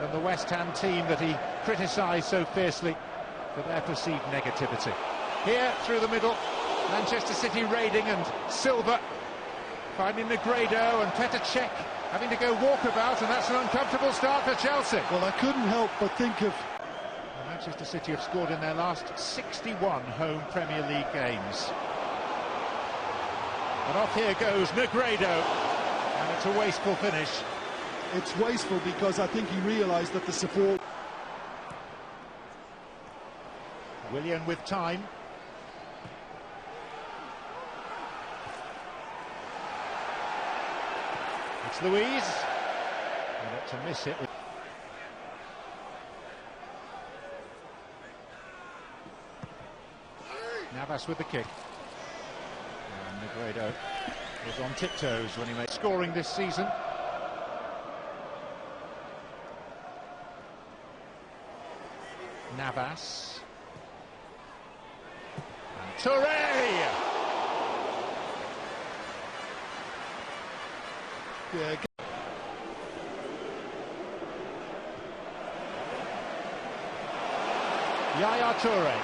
than the West Ham team that he criticised so fiercely for their perceived negativity. Here, through the middle, Manchester City raiding, and Silva finding Negredo, and Petr Cech having to go walkabout, and that's an uncomfortable start for Chelsea. Well, I couldn't help but think of... Manchester City have scored in their last 61 home Premier League games. And off here goes Negredo, and it's a wasteful finish. It's wasteful because I think he realised that the support... Willian with time. It's Luiz. And not to miss it. Navas with the kick. And Negredo was on tiptoes when he made scoring this season. Navas. And Touré! Yeah. Yaya Touré.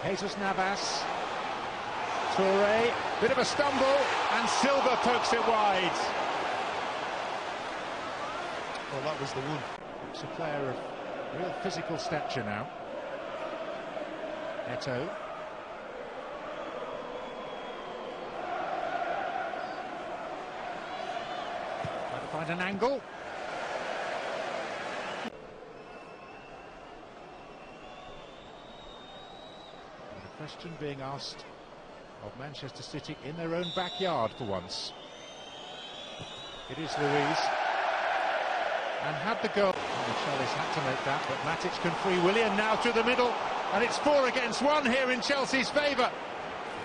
Jesus Navas. Touré, bit of a stumble, and Silva pokes it wide. Well, that was the one. It's a player of real physical stature now. Eto'o. Try to find an angle. And a question being asked of Manchester City in their own backyard for once. It is Luiz. And had the goal. Michelis had to make that, but Matic can free Willian now through the middle. And it's 4 against 1 here in Chelsea's favour.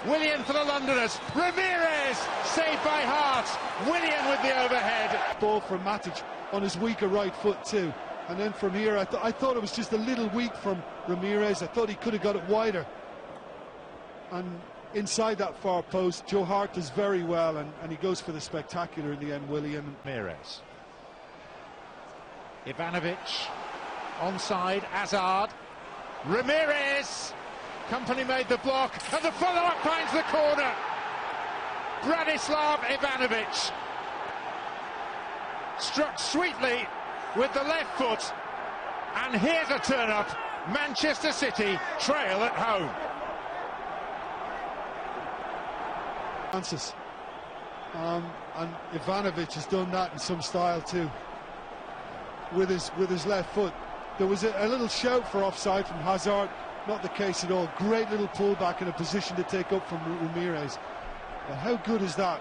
Willian for the Londoners. Ramirez saved by Hart. Willian with the overhead. Ball from Matic on his weaker right foot too. And then from here, I thought it was just a little weak from Ramirez. I thought he could have got it wider. And inside that far post, Joe Hart does very well, and he goes for the spectacular in the end, Willian. Ramirez. Ivanovic. Onside, Hazard. Ramirez! Company made the block, and the follow-up finds the corner. Branislav Ivanovic struck sweetly with the left foot, and here's a turn-up. Manchester City trail at home. Francis. And Ivanovic has done that in some style too, with his left foot. There was a little shout for offside from Hazard. Not the case at all. Great little pullback in a position to take up from Ramirez. But how good is that?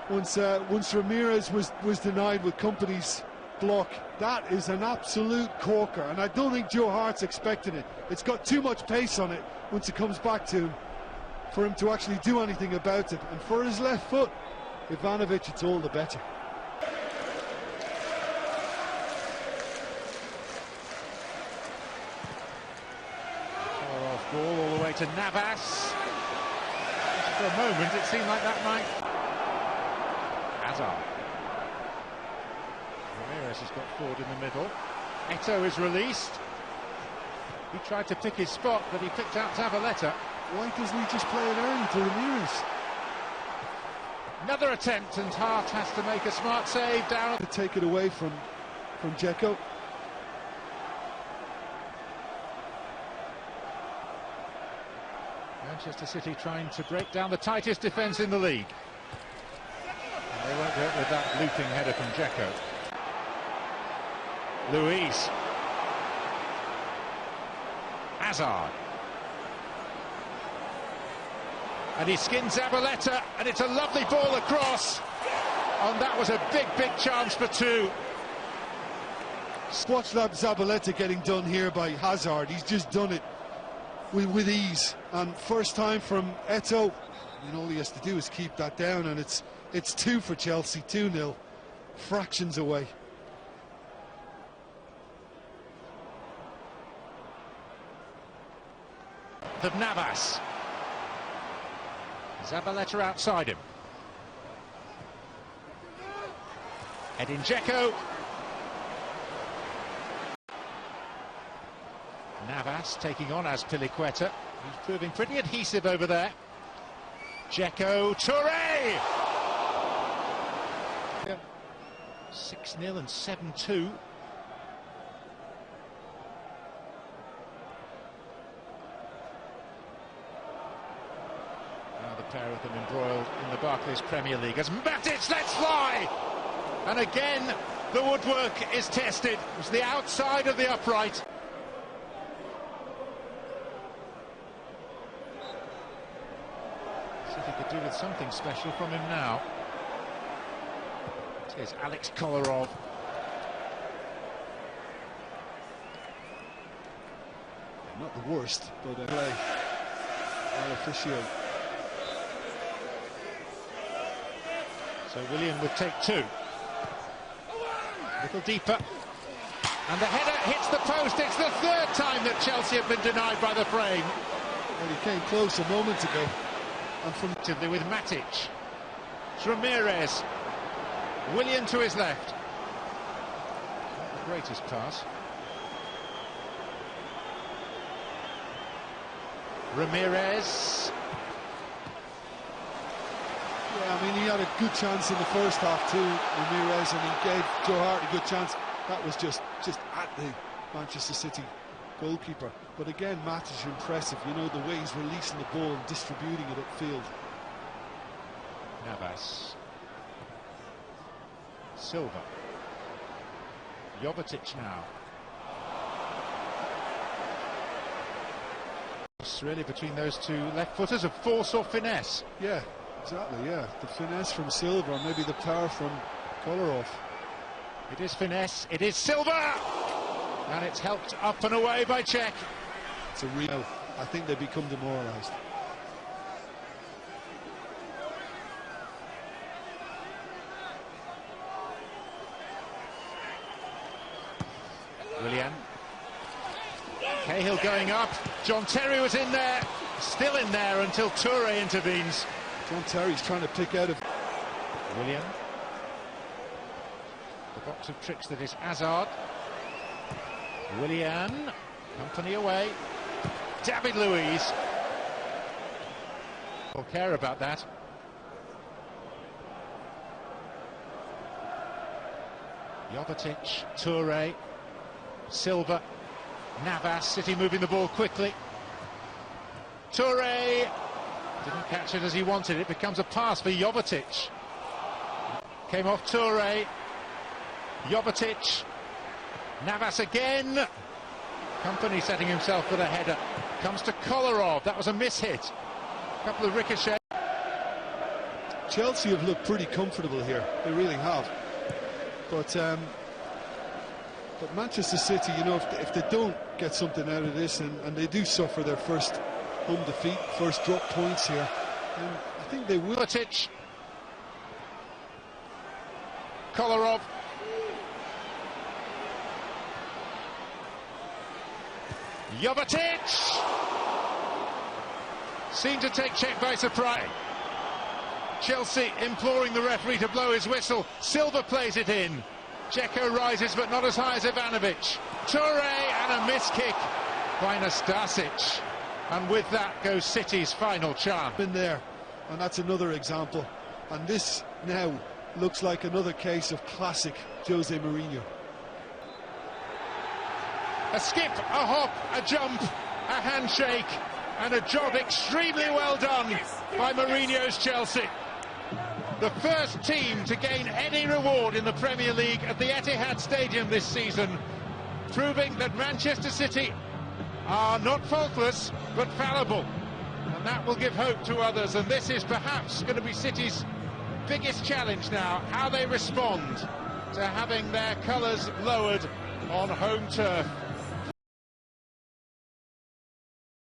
Once Ramirez was denied with Company's block, that is an absolute corker, and I don't think Joe Hart's expecting it. It's got too much pace on it once it comes back to him for him to actually do anything about it. And for his left foot, Ivanovic, it's all the better. Ball all the way to Navas. For a moment it seemed like that might... Hazard. Ramirez has got forward in the middle. Eto'o is released. He tried to pick his spot, but he picked out Zabaleta. Why doesn't he just play it early to Ramirez? Another attempt, and Hart has to make a smart save down. To take it away from Dzeko. Manchester City trying to break down the tightest defence in the league. And they won't do it with that looping header from Dzeko. Luiz. Hazard. And he skins Zabaleta, and it's a lovely ball across. And that was a big chance for two. Watch that Zabaleta getting done here by Hazard. He's just done it with ease, and first time from Eto'o, and all he has to do is keep that down, and it's 2 for Chelsea, 2-0, fractions away. Of Navas. Zabaleta outside him. Edin Dzeko. Navas taking on Azpilicueta. He's proving pretty adhesive over there. Dzeko, Touré! 6-0 and 7-2. Now the pair of them embroiled in the Barclays Premier League as Matic lets fly! And again, the woodwork is tested. It was the outside of the upright. City could do with something special from him now. Here's Alex Kolarov. Not the worst, but play. I'll officiate. So Willian would take two. A little deeper. And the header hits the post. It's the third time that Chelsea have been denied by the frame. Well, he came close a moment ago. And from with Matic. It's Ramirez. Willian to his left. Not the greatest pass. Ramirez. Yeah, I mean, he had a good chance in the first half too, Ramirez, and he gave Joe Hart a good chance. That was just at the Manchester City goalkeeper. But again, Matic impressive, you know, the way he's releasing the ball and distributing it upfield. Navas. Silva. Jovetic now. It's really between those two left-footers of force or finesse. Yeah, exactly, yeah. The finesse from Silva, or maybe the power from Kolarov. It is finesse, it is Silva! And it's helped up and away by Cech. It's a real... I think they become demoralised. Willian. Cahill going up. John Terry was in there, still in there until Touré intervenes. John Terry's trying to pick out of... Willian. The box of tricks that is Hazard. Willian. Company away. David Luiz. We'll care about that. Jovetic, Touré, Silva, Navas. City moving the ball quickly. Touré didn't catch it as he wanted. It becomes a pass for Jovetic. Came off Touré. Jovetic. Navas again. Company setting himself with a header. Comes to Kolarov. That was a miss-hit. A couple of ricochets. Chelsea have looked pretty comfortable here. They really have. But Manchester City, you know, if they don't get something out of this, and they do suffer their first home defeat, first drop points here, then I think they will. Jovetic. Kolarov. Jovetic! Seemed to take Cech by surprise. Chelsea imploring the referee to blow his whistle. Silva plays it in. Dzeko rises, but not as high as Ivanovic. Touré, and a miss kick by Nastasic. And with that goes City's final chance. In there, and that's another example. And this now looks like another case of classic Jose Mourinho. A skip, a hop, a jump, a handshake, and a job extremely well done by Mourinho's Chelsea. The first team to gain any reward in the Premier League at the Etihad Stadium this season, proving that Manchester City are not faultless, but fallible. And that will give hope to others, and this is perhaps going to be City's biggest challenge now, how they respond to having their colours lowered on home turf.